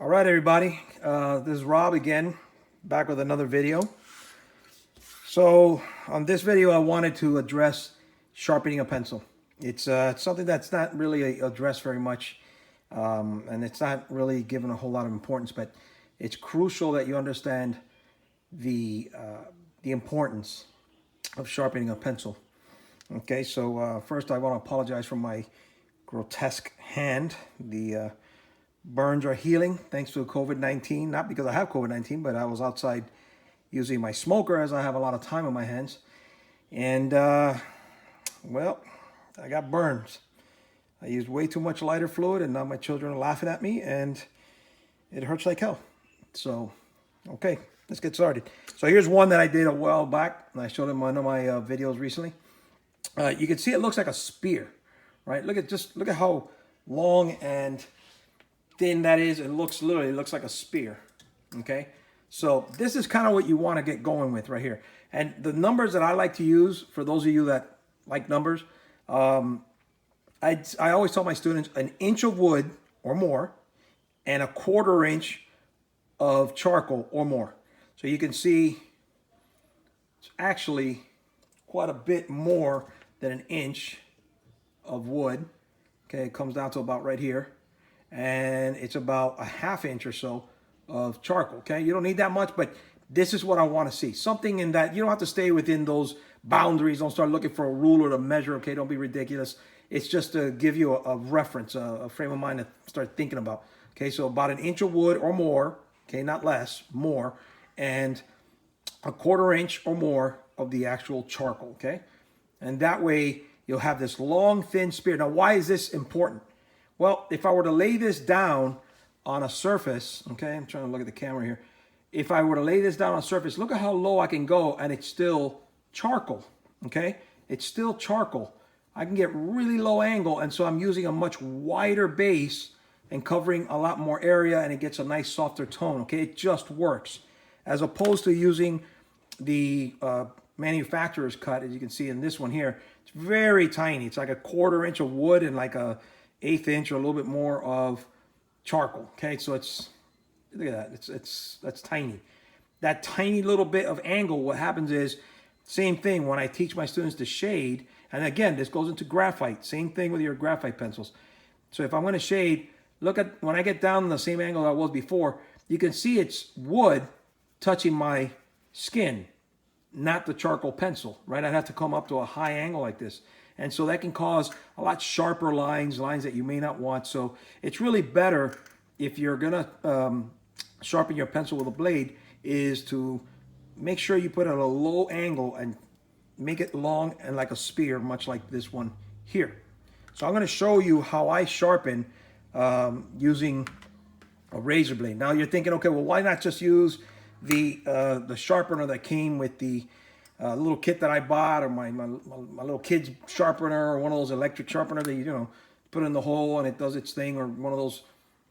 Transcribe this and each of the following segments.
All right, everybody. This is Rob again, back with another video. So on this video, I wanted to address sharpening a pencil. It's something that's not really addressed very much, and it's not really given a whole lot of importance. But it's crucial that you understand the importance of sharpening a pencil. Okay, so first I want to apologize for my grotesque hand. The burns are healing thanks to COVID-19. Not because I have COVID-19, but I was outside using my smoker as I have a lot of time on my hands. And, well, I got burns. I used way too much lighter fluid, and now my children are laughing at me, and it hurts like hell. So, okay, let's get started. So here's one that I did a while back, and I showed in one of my videos recently. You can see it looks like a spear, right? Look at how long and thin that is. It looks like a spear. Okay, so this is kind of what you want to get going with right here. And the numbers that I like to use, for those of you that like numbers, I always tell my students 1 inch of wood or more and 1/4 inch of charcoal or more. So you can see it's actually quite a bit more than 1 inch of wood. Okay, it comes down to about right here. And it's about 1/2 inch or so of charcoal. Okay, you don't need that much, but this is what I want to see. Something in that, you don't have to stay within those boundaries. Don't start looking for a ruler to measure. Okay, don't be ridiculous. It's just to give you a reference, a frame of mind to start thinking about. Okay, so about 1 inch of wood or more. Okay, not less, more, and 1/4 inch or more of the actual charcoal. Okay, and that way you'll have this long, thin spear. Now, why is this important? Well, if I were to lay this down on a surface, okay, I'm trying to look at the camera here. If I were to lay this down on a surface, look at how low I can go, and it's still charcoal, okay? It's still charcoal. I can get really low angle, and so I'm using a much wider base and covering a lot more area, and it gets a nice softer tone, okay? It just works. As opposed to using the manufacturer's cut, as you can see in this one here, it's very tiny. It's like 1/4 inch of wood and like a 1/8 inch or a little bit more of charcoal. Okay, so it's, look at that, that's tiny. That tiny little bit of angle, what happens is, same thing when I teach my students to shade, and again, this goes into graphite, same thing with your graphite pencils. So if I'm going to shade, look at, when I get down the same angle I was before, you can see it's wood touching my skin, not the charcoal pencil, right? I'd have to come up to a high angle like this. And so that can cause a lot sharper lines that you may not want. So it's really better, if you're gonna sharpen your pencil with a blade, is to make sure you put it at a low angle and make it long and like a spear, much like this one here. So I'm gonna show you how I sharpen using a razor blade. Now you're thinking, okay, well, why not just use the sharpener that came with the little kit that I bought, or my little kid's sharpener, or one of those electric sharpeners that you put in the hole and it does its thing, or one of those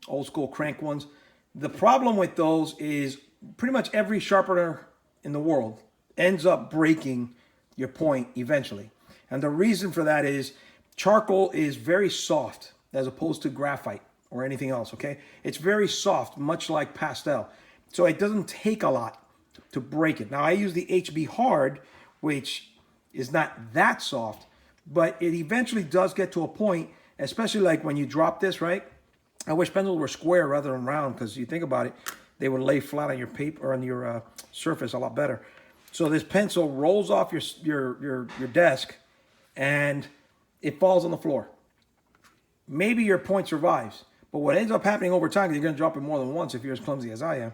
old school crank ones. The problem with those is pretty much every sharpener in the world ends up breaking your point eventually. And the reason for that is charcoal is very soft as opposed to graphite or anything else, okay? It's very soft, much like pastel. So it doesn't take a lot to break it. Now I use the HB Hard, which is not that soft, but it eventually does get to a point, especially like when you drop this, right? I wish pencils were square rather than round, because you think about it, they would lay flat on your paper or on your surface a lot better. So this pencil rolls off your desk and it falls on the floor. Maybe your point survives, but what ends up happening over time, because you're going to drop it more than once if you're as clumsy as I am,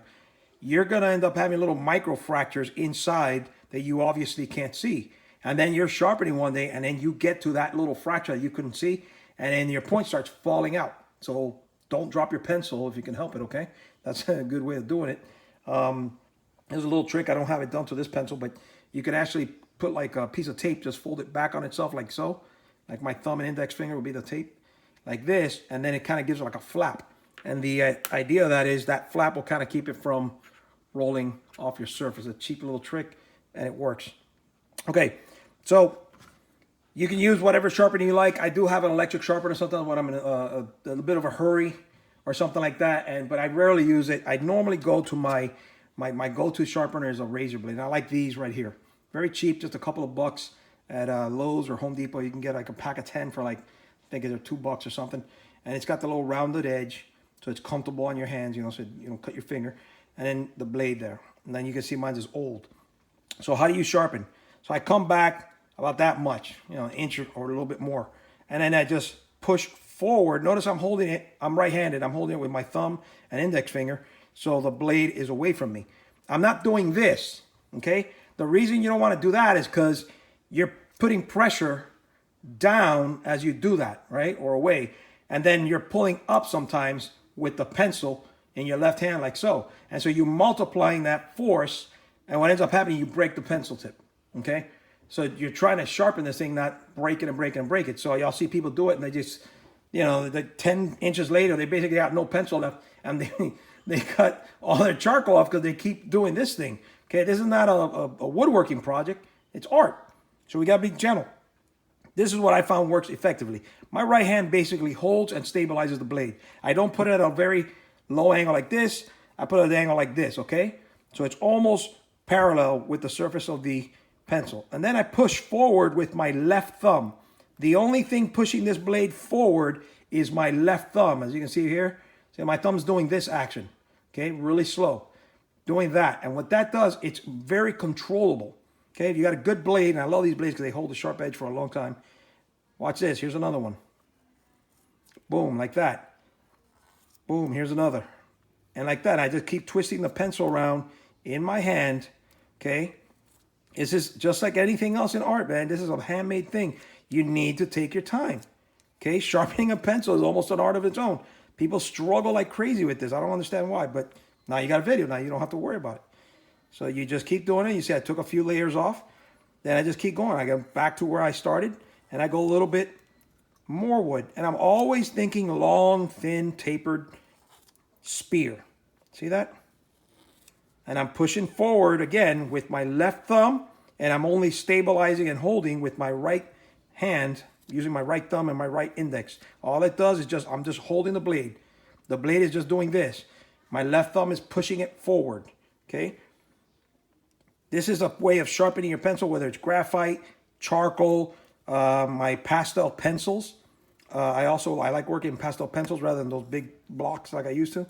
you're going to end up having little micro fractures inside that you obviously can't see. And then you're sharpening one day, and then you get to that little fracture that you couldn't see, and then your point starts falling out. So don't drop your pencil if you can help it, okay? That's a good way of doing it. There's a little trick. I don't have it done to this pencil, but you can actually put like a piece of tape, just fold it back on itself like so. Like my thumb and index finger would be the tape, like this, and then it kind of gives it like a flap. And the idea of that is that flap will kind of keep it from rolling off your surface. A cheap little trick, and it works. Okay, so you can use whatever sharpener you like. I do have an electric sharpener sometimes when I'm in a bit of a hurry, or something like that. But I rarely use it. I normally go to my go-to sharpener is a razor blade. And I like these right here. Very cheap, just a couple of bucks at Lowe's or Home Depot. You can get like a pack of 10 for like, I think they're $2 or something. And it's got the little rounded edge, so it's comfortable on your hands, you know, so you don't cut your finger. And then the blade there. And then you can see mine is old. So how do you sharpen? So I come back about that much, you know, an inch or a little bit more. And then I just push forward. Notice I'm holding it, I'm right-handed. I'm holding it with my thumb and index finger, so the blade is away from me. I'm not doing this, okay? The reason you don't want to do that is because you're putting pressure down as you do that, right? Or away. And then you're pulling up sometimes with the pencil in your left hand like so. And so you're multiplying that force, and what ends up happening, you break the pencil tip, okay? So you're trying to sharpen this thing, not break it and break it and break it. So y'all see people do it, and they just, you know, 10 inches later, they basically got no pencil left, and they cut all their charcoal off because they keep doing this thing, okay? This is not a woodworking project. It's art. So we got to be gentle. This is what I found works effectively. My right hand basically holds and stabilizes the blade. I don't put it at a very low angle like this. I put it at an angle like this, okay? So it's almost parallel with the surface of the pencil. And then I push forward with my left thumb. The only thing pushing this blade forward is my left thumb. As you can see here, see my thumb's doing this action, okay? Really slow, doing that. And what that does, it's very controllable. Okay, if you got a good blade, and I love these blades because they hold the sharp edge for a long time. Watch this. Here's another one. Boom, like that. Boom, here's another. And like that, I just keep twisting the pencil around in my hand, okay? This is just like anything else in art, man. This is a handmade thing. You need to take your time, okay? Sharpening a pencil is almost an art of its own. People struggle like crazy with this. I don't understand why, but now you got a video. Now you don't have to worry about it. So you just keep doing it. You see I took a few layers off. Then I just keep going. I go back to where I started, and I go a little bit more wood. And I'm always thinking long, thin, tapered spear. See that? And I'm pushing forward again with my left thumb, and I'm only stabilizing and holding with my right hand, using my right thumb and my right index. All it does is just, I'm just holding the blade. The blade is just doing this. My left thumb is pushing it forward, okay? This is a way of sharpening your pencil, whether it's graphite, charcoal, my pastel pencils. I like working in pastel pencils rather than those big blocks like I used to.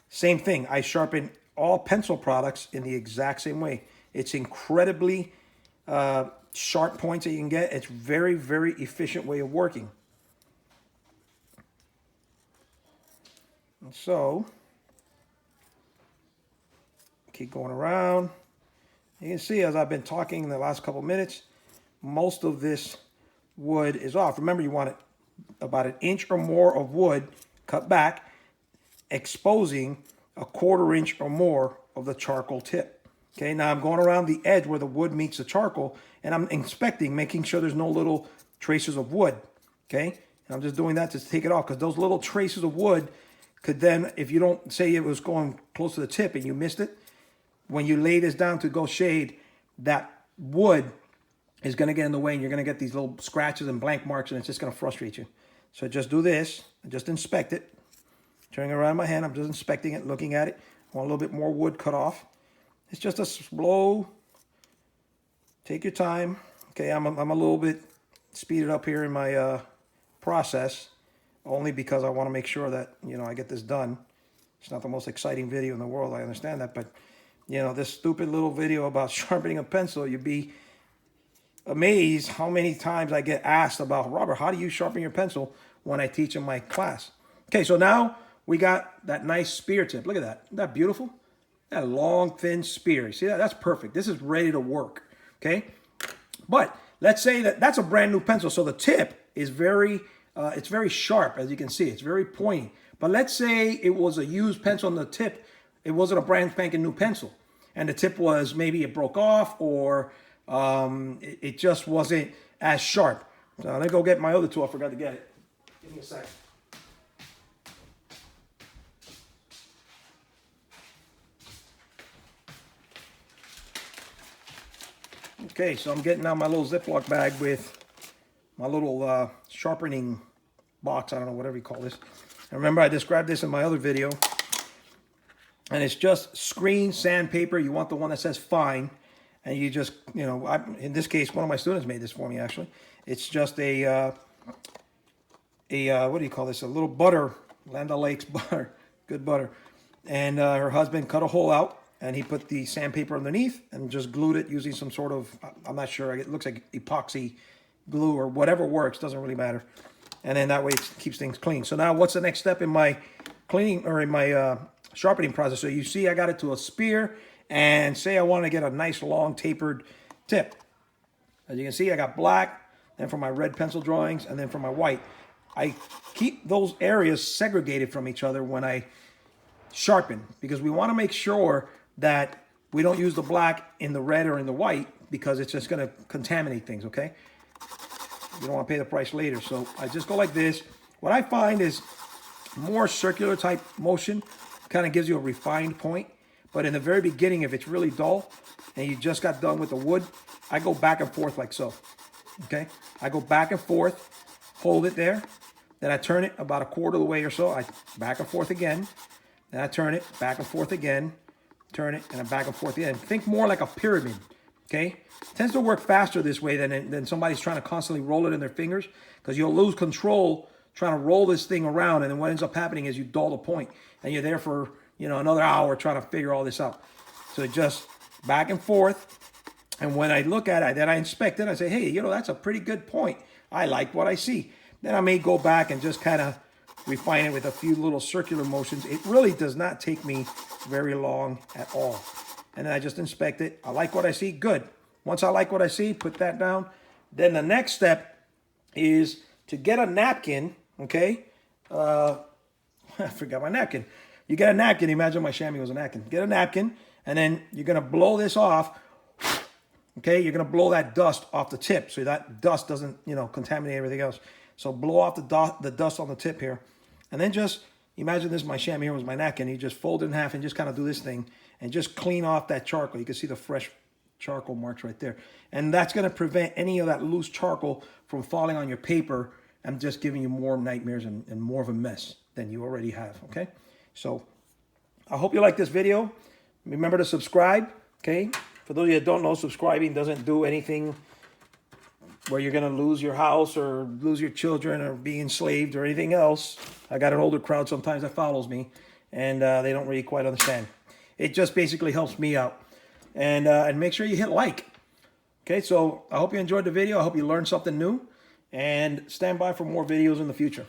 Same thing. I sharpen all pencil products in the exact same way. It's incredibly sharp points that you can get. It's very, very efficient way of working. And so, keep going around. You can see as I've been talking in the last couple minutes, most of this wood is off. Remember, you want it about an inch or more of wood cut back, exposing a 1/4 inch or more of the charcoal tip. Okay, now I'm going around the edge where the wood meets the charcoal, and I'm inspecting, making sure there's no little traces of wood. Okay, and I'm just doing that to take it off, because those little traces of wood could then, if you don't, say it was going close to the tip and you missed it, when you lay this down to go shade, that wood is going to get in the way, and you're going to get these little scratches and blank marks, and it's just going to frustrate you. So just do this, and just inspect it. Turning around my hand, I'm just inspecting it, looking at it. I want a little bit more wood cut off. It's just a slow, take your time. Okay, I'm a little bit speeded up here in my process, only because I want to make sure that, you know, I get this done. It's not the most exciting video in the world, I understand that, but, you know, this stupid little video about sharpening a pencil, you'd be amazed how many times I get asked about, Robert, how do you sharpen your pencil, when I teach in my class. Okay, so now we got that nice spear tip. Look at that. Isn't that beautiful? That long, thin spear. See that? That's perfect. This is ready to work, okay? But let's say that that's a brand new pencil, so the tip is it's very sharp, as you can see. It's very pointy. But let's say it was a used pencil on the tip. It wasn't a brand spanking new pencil. And the tip was, maybe it broke off, or it just wasn't as sharp. So let me go get my other tool. I forgot to get it. Give me a second. Okay, so I'm getting out my little Ziploc bag with my little sharpening box. I don't know, whatever you call this. Remember, I described this in my other video. And it's just screen sandpaper. You want the one that says fine. And you just, you know, in this case, one of my students made this for me, actually. It's just what do you call this? A little butter, Land O'Lakes butter, good butter. And her husband cut a hole out, and he put the sandpaper underneath and just glued it using some sort of, I'm not sure, it looks like epoxy glue or whatever works, doesn't really matter. And then that way it keeps things clean. So now what's the next step in my cleaning, or in my sharpening process? So you see I got it to a spear, and say I want to get a nice long tapered tip. As you can see, I got black, then for my red pencil drawings, and then for my white. I keep those areas segregated from each other when I sharpen, because we want to make sure that we don't use the black in the red or in the white, because it's just going to contaminate things, okay? You don't want to pay the price later. So I just go like this. What I find is more circular type motion kind of gives you a refined point. But in the very beginning, if it's really dull and you just got done with the wood, I go back and forth like so, okay? I go back and forth, hold it there. Then I turn it about a quarter of the way or so. I back and forth again. Then I turn it, back and forth again. Turn it, and I'm back and forth again. Think more like a pyramid, okay? It tends to work faster this way than somebody's trying to constantly roll it in their fingers, because you'll lose control trying to roll this thing around, and then what ends up happening is you dull the point, and you're there for, you know, another hour trying to figure all this out. So just back and forth, and when I look at it, then I inspect it, I say, hey, you know, that's a pretty good point. I like what I see. Then I may go back and just kind of refine it with a few little circular motions. It really does not take me very long at all. And then I just inspect it. I like what I see, good. Once I like what I see, put that down. Then the next step is to get a napkin, okay? I forgot my napkin. You get a napkin, imagine my chamois was a napkin. Get a napkin, and then you're gonna blow this off, okay? You're gonna blow that dust off the tip so that dust doesn't, you know, contaminate everything else. So blow off the dust on the tip here. And then just, imagine this, my chamois here was my napkin. You just fold it in half and just kind of do this thing and just clean off that charcoal. You can see the fresh charcoal marks right there. And that's gonna prevent any of that loose charcoal from falling on your paper and just giving you more nightmares and more of a mess than you already have, okay? So I hope you like this video. Remember to subscribe, okay? For those of you that don't know, subscribing doesn't do anything where you're going to lose your house or lose your children or be enslaved or anything else. I got an older crowd sometimes that follows me, and they don't really quite understand. It just basically helps me out. And make sure you hit like. Okay, so I hope you enjoyed the video. I hope you learned something new. And stand by for more videos in the future.